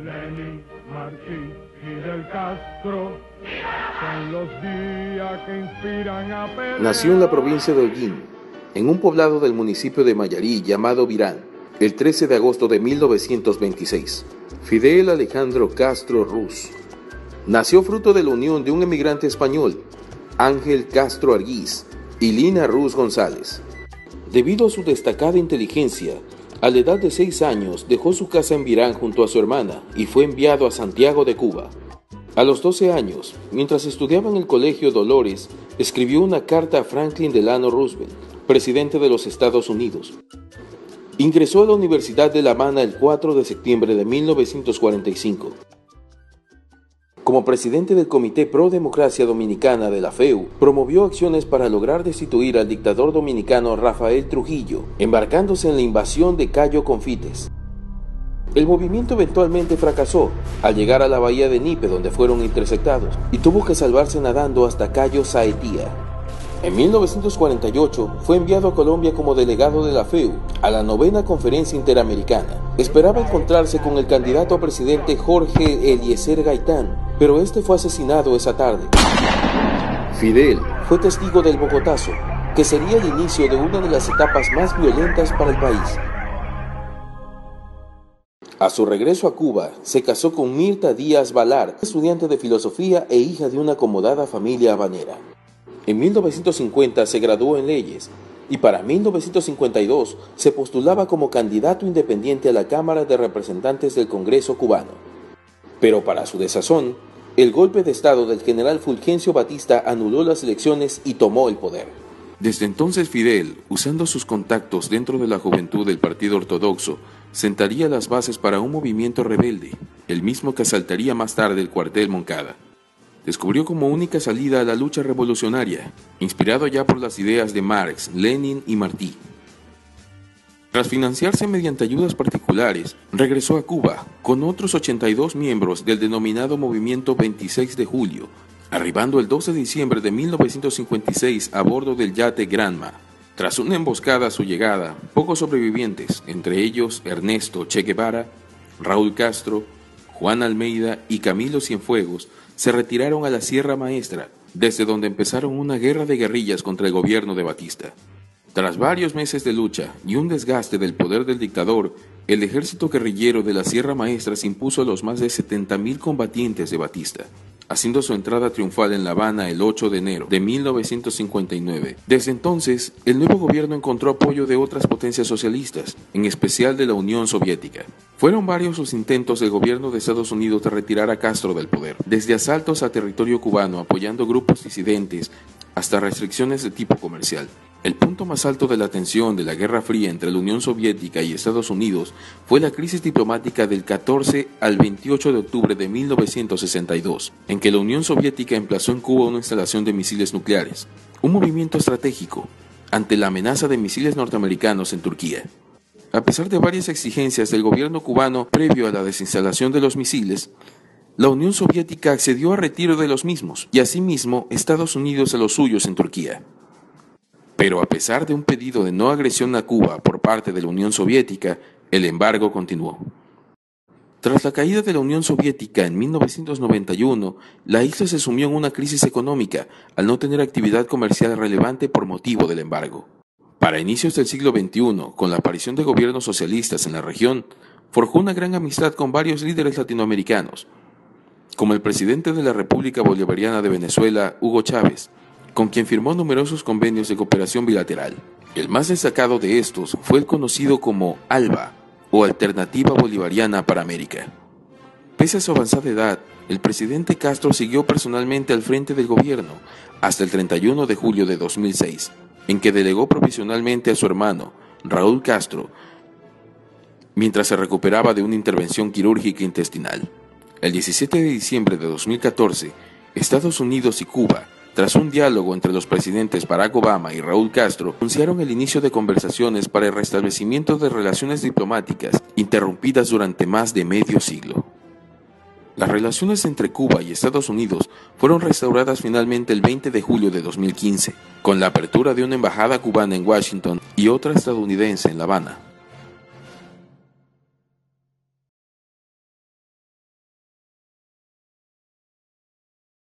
Lenin, Martí, Fidel Castro, son los días que inspiran a pelear. Nació en la provincia de Holguín, en un poblado del municipio de Mayarí llamado Virán, el 13 de agosto de 1926. Fidel Alejandro Castro Ruz nació fruto de la unión de un emigrante español, Ángel Castro Argüiz, y Lina Ruz González. Debido a su destacada inteligencia, a la edad de 6 años dejó su casa en Virán junto a su hermana y fue enviado a Santiago de Cuba. A los 12 años, mientras estudiaba en el Colegio Dolores, escribió una carta a Franklin Delano Roosevelt, presidente de los Estados Unidos. Ingresó a la Universidad de La Habana el 4 de septiembre de 1945. Como presidente del Comité Pro Democracia Dominicana de la FEU, promovió acciones para lograr destituir al dictador dominicano Rafael Trujillo, embarcándose en la invasión de Cayo Confites. El movimiento eventualmente fracasó al llegar a la bahía de Nipe, donde fueron interceptados, y tuvo que salvarse nadando hasta Cayo Saetía. En 1948 fue enviado a Colombia como delegado de la FEU a la 9ª Conferencia Interamericana. Esperaba encontrarse con el candidato a presidente Jorge Eliezer Gaitán, pero este fue asesinado esa tarde. Fidel fue testigo del Bogotazo, que sería el inicio de una de las etapas más violentas para el país. A su regreso a Cuba, se casó con Mirta Díaz Valar, estudiante de filosofía e hija de una acomodada familia habanera. En 1950 se graduó en leyes y para 1952 se postulaba como candidato independiente a la Cámara de Representantes del Congreso cubano. Pero para su desazón, el golpe de Estado del general Fulgencio Batista anuló las elecciones y tomó el poder. Desde entonces Fidel, usando sus contactos dentro de la juventud del Partido Ortodoxo, sentaría las bases para un movimiento rebelde, el mismo que asaltaría más tarde el cuartel Moncada. Descubrió como única salida a la lucha revolucionaria, inspirado ya por las ideas de Marx, Lenin y Martí. Tras financiarse mediante ayudas particulares, regresó a Cuba con otros 82 miembros del denominado Movimiento 26 de Julio, arribando el 12 de diciembre de 1956 a bordo del yate Granma. Tras una emboscada a su llegada, pocos sobrevivientes, entre ellos Ernesto Che Guevara, Raúl Castro, Juan Almeida y Camilo Cienfuegos, se retiraron a la Sierra Maestra, desde donde empezaron una guerra de guerrillas contra el gobierno de Batista. Tras varios meses de lucha y un desgaste del poder del dictador, el ejército guerrillero de la Sierra Maestra se impuso a los más de 70.000 combatientes de Batista, haciendo su entrada triunfal en La Habana el 8 de enero de 1959. Desde entonces, el nuevo gobierno encontró apoyo de otras potencias socialistas, en especial de la Unión Soviética. Fueron varios los intentos del gobierno de Estados Unidos de retirar a Castro del poder, desde asaltos a territorio cubano apoyando grupos disidentes hasta restricciones de tipo comercial. El punto más alto de la tensión de la Guerra Fría entre la Unión Soviética y Estados Unidos fue la crisis diplomática del 14 al 28 de octubre de 1962, en que la Unión Soviética emplazó en Cuba una instalación de misiles nucleares, un movimiento estratégico ante la amenaza de misiles norteamericanos en Turquía. A pesar de varias exigencias del gobierno cubano previo a la desinstalación de los misiles, la Unión Soviética accedió al retiro de los mismos y asimismo Estados Unidos a los suyos en Turquía. Pero a pesar de un pedido de no agresión a Cuba por parte de la Unión Soviética, el embargo continuó. Tras la caída de la Unión Soviética en 1991, la isla se sumió en una crisis económica al no tener actividad comercial relevante por motivo del embargo. Para inicios del siglo XXI, con la aparición de gobiernos socialistas en la región, forjó una gran amistad con varios líderes latinoamericanos, como el presidente de la República Bolivariana de Venezuela, Hugo Chávez, con quien firmó numerosos convenios de cooperación bilateral. El más destacado de estos fue el conocido como ALBA, o Alternativa Bolivariana para América. Pese a su avanzada edad, el presidente Castro siguió personalmente al frente del gobierno hasta el 31 de julio de 2006, en que delegó provisionalmente a su hermano, Raúl Castro, mientras se recuperaba de una intervención quirúrgica intestinal. El 17 de diciembre de 2014, Estados Unidos y Cuba, tras un diálogo entre los presidentes Barack Obama y Raúl Castro, anunciaron el inicio de conversaciones para el restablecimiento de relaciones diplomáticas interrumpidas durante más de medio siglo. Las relaciones entre Cuba y Estados Unidos fueron restauradas finalmente el 20 de julio de 2015, con la apertura de una embajada cubana en Washington y otra estadounidense en La Habana.